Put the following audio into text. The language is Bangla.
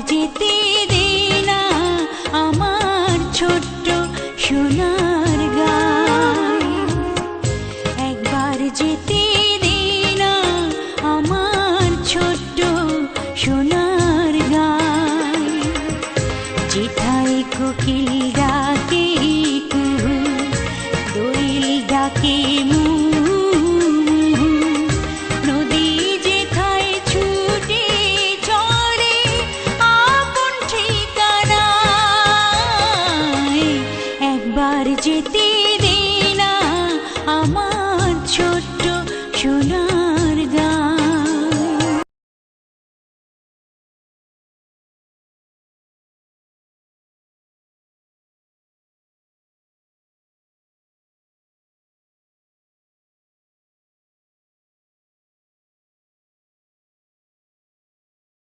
যেতে দে না আমার ছোট্ট সোনার গাঁয়ে, একবার যেতে দে না আমার ছোট্ট সোনার গাঁয়ে। যেথায় কোকিল